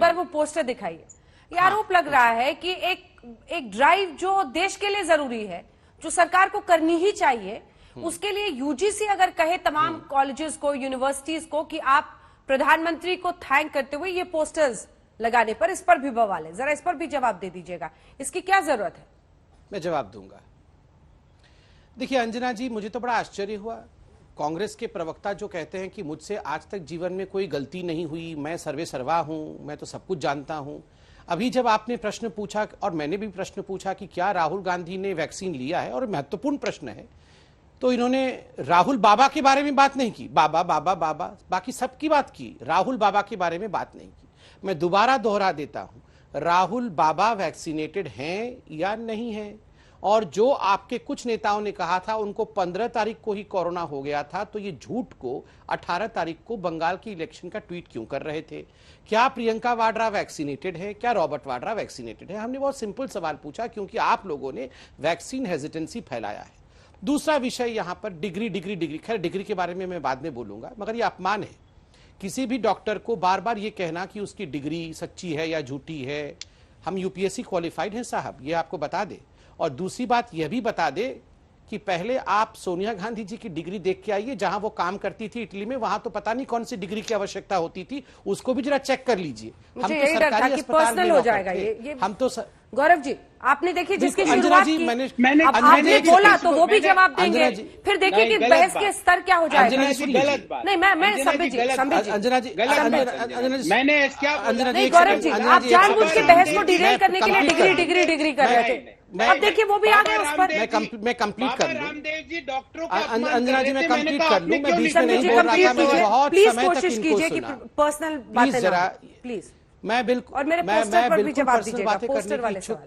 बार वो पोस्टर दिखाइए। ये आरोप लग रहा है कि एक ड्राइव जो देश के लिए जरूरी है, जो सरकार को करनी ही चाहिए, उसके लिए यूजीसी अगर कहे तमाम कॉलेजेस को, यूनिवर्सिटीज को कि आप प्रधानमंत्री को थैंक करते हुए ये पोस्टर्स लगाने पर, इस पर भी बवाल है। जरा इस पर भी जवाब दे दीजिएगा, इसकी क्या जरूरत है? मैं जवाब दूंगा। देखिए अंजना जी, मुझे तो बड़ा आश्चर्य हुआ। कांग्रेस के प्रवक्ता जो कहते हैं कि मुझसे आज तक जीवन में कोई गलती नहीं हुई, मैं सर्वे सर्वा हूं, मैं तो सब कुछ जानता हूं। अभी जब आपने प्रश्न पूछा और मैंने भी प्रश्न पूछा कि क्या राहुल गांधी ने वैक्सीन लिया है, और महत्वपूर्ण प्रश्न है, तो इन्होंने राहुल बाबा के बारे में बात नहीं की। बाबा बाबा बाबा बाकी सबकी बात की, राहुल बाबा के बारे में बात नहीं की। मैं दोबारा दोहरा देता हूं, राहुल बाबा वैक्सीनेटेड हैं या नहीं हैं? और जो आपके कुछ नेताओं ने कहा था उनको 15 तारीख को ही कोरोना हो गया था, तो ये झूठ को 18 तारीख को बंगाल की इलेक्शन का ट्वीट क्यों कर रहे थे? क्या प्रियंका वाड्रा वैक्सीनेटेड है? क्या रॉबर्ट वाड्रा वैक्सीनेटेड है? हमने बहुत सिंपल सवाल पूछा, क्योंकि आप लोगों ने वैक्सीन हेजिटेंसी फैलाया है। दूसरा विषय यहां पर डिग्री डिग्री डिग्री, खैर डिग्री के बारे में मैं बाद में बोलूंगा, मगर यह अपमान है किसी भी डॉक्टर को बार बार ये कहना कि उसकी डिग्री सच्ची है या झूठी है। हम यूपीएससी क्वालिफाइड हैं साहब, ये आपको बता दे। और दूसरी बात यह भी बता दे कि पहले आप सोनिया गांधी जी की डिग्री देख के आइए, जहां वो काम करती थी इटली में, वहां तो पता नहीं कौन सी डिग्री की आवश्यकता होती थी, उसको भी जरा चेक कर लीजिए। हम तो सरकारी अस्पताल में हो जाएगा ये हम तो गौरव जी, आपने देखिए जिसकी शुरुआत की मैंने आपने बोला तो वो भी जवाब देंगे, फिर देखिए कि बहस के स्तर क्या हो जाएगा। नहीं, मैं संबित जी अंजना जी मैंने नहीं गौरव जी, आप जानबूझ के बहस को डिरेल करने के लिए डिग्री डिग्री डिग्री कर रहे थे। अब देखिए वो भी आ गए उस पर। मैं कंप्लीट कर लूं रामदेव जी डॉक्टरों को अंजना जी, मैं कंप्लीट कर लूं, मैं बीच में नहीं बोल रहा था, मैंने बहुत समय तक इनको सुना। पर्सनल प्लीज जरा, प्लीज। मैं बिल्कुल और मेरे पोस्टर पर भी जवाब दीजिएगा, बातें पोस्टर करने वाले की इच्छुक,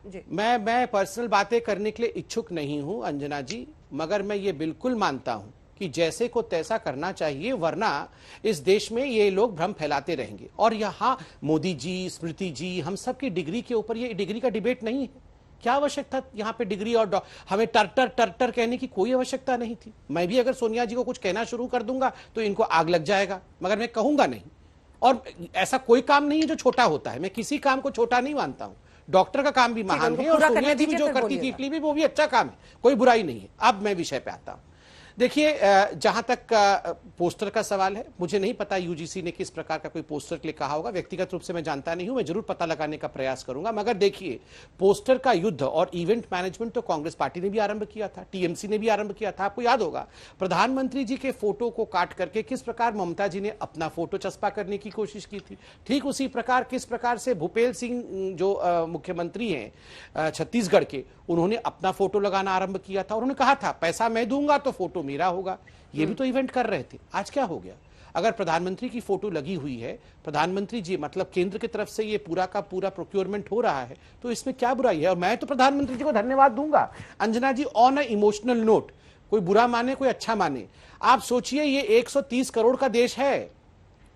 जी। मैं पर्सनल बातें करने के लिए इच्छुक नहीं हूं अंजना जी, मगर मैं ये बिल्कुल मानता हूं कि जैसे को तैसा करना चाहिए, वरना इस देश में ये लोग भ्रम फैलाते रहेंगे। और यहाँ मोदी जी, स्मृति जी, हम सब की डिग्री के ऊपर, ये डिग्री का डिबेट नहीं है। क्या आवश्यकता यहाँ पे डिग्री और हमें टर्टर कहने की कोई आवश्यकता नहीं थी। मैं भी अगर सोनिया जी को कुछ कहना शुरू कर दूंगा तो इनको आग लग जाएगा, मगर मैं कहूंगा नहीं। और ऐसा कोई काम नहीं है जो छोटा होता है, मैं किसी काम को छोटा नहीं मानता हूं। डॉक्टर का काम भी महान है, और सोनिया जी भी जो करती थी इटली में, वो भी अच्छा काम है, कोई बुराई नहीं है। अब मैं विषय पे आता हूं। देखिए, जहां तक पोस्टर का सवाल है, मुझे नहीं पता यूजीसी ने किस प्रकार का कोई पोस्टर के लिए कहा होगा, व्यक्तिगत रूप से मैं जानता नहीं हूं, मैं जरूर पता लगाने का प्रयास करूंगा। मगर देखिए, पोस्टर का युद्ध और इवेंट मैनेजमेंट तो कांग्रेस पार्टी ने भी आरंभ किया था, टीएमसी ने भी आरंभ किया था। आपको याद होगा, प्रधानमंत्री जी के फोटो को काट करके किस प्रकार ममता जी ने अपना फोटो चस्पा करने की कोशिश की थी। ठीक उसी प्रकार किस प्रकार से भूपेंद्र सिंह जो मुख्यमंत्री हैं छत्तीसगढ़ के, उन्होंने अपना फोटो लगाना आरंभ किया था। उन्होंने कहा था पैसा मैं दूंगा तो फोटो मेरा होगा। ये भी तो इवेंट कर रहे थे। आज क्या हो गया? अगर प्रधानमंत्री की फोटो लगी हुई है, प्रधानमंत्री जी मतलब केंद्र की तरफ से ये पूरा का पूरा प्रोक्योरमेंट हो रहा है, तो इसमें क्या बुराई है? और मैं तो प्रधानमंत्री जी को धन्यवाद दूंगा अंजना जी, ऑन अ इमोशनल नोट। कोई बुरा माने कोई अच्छा माने, आप सोचिए ये 130 करोड़ का देश है।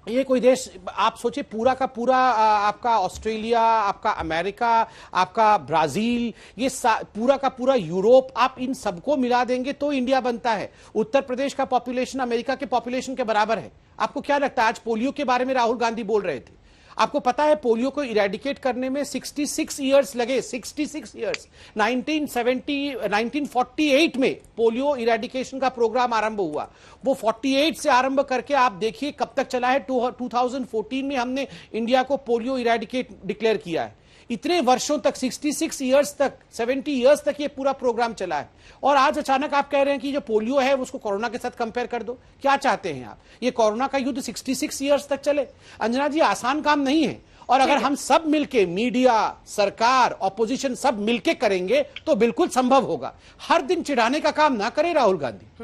ये कोई देश, आप सोचिए पूरा का पूरा आपका ऑस्ट्रेलिया, आपका अमेरिका, आपका ब्राजील, ये पूरा का पूरा यूरोप, आप इन सबको मिला देंगे तो इंडिया बनता है। उत्तर प्रदेश का पॉपुलेशन अमेरिका के पॉपुलेशन के बराबर है। आपको क्या लगता है? आज पोलियो के बारे में राहुल गांधी बोल रहे थे। आपको पता है पोलियो को इरेडिकेट करने में 66 इयर्स लगे, 66 इयर्स। 1948 में पोलियो इरेडिकेशन का प्रोग्राम आरंभ हुआ। वो 48 से आरंभ करके आप देखिए कब तक चला है। 2014 में हमने इंडिया को पोलियो इरेडिकेट डिक्लेयर किया है। इतने वर्षों तक, 66 इयर्स तक, 70 इयर्स तक ये पूरा प्रोग्राम चला है। और आज अचानक आप कह रहे हैं कि जो पोलियो है उसको कोरोना के साथ कंपेयर कर दो। क्या चाहते हैं आप? ये कोरोना का युद्ध 66 इयर्स तक चले? अंजना जी, आसान काम नहीं है। और अगर हम सब मिलके, मीडिया, सरकार, ऑपोजिशन, सब मिलके करेंगे तो बिल्कुल संभव होगा। हर दिन चिढ़ाने का काम ना करे राहुल गांधी।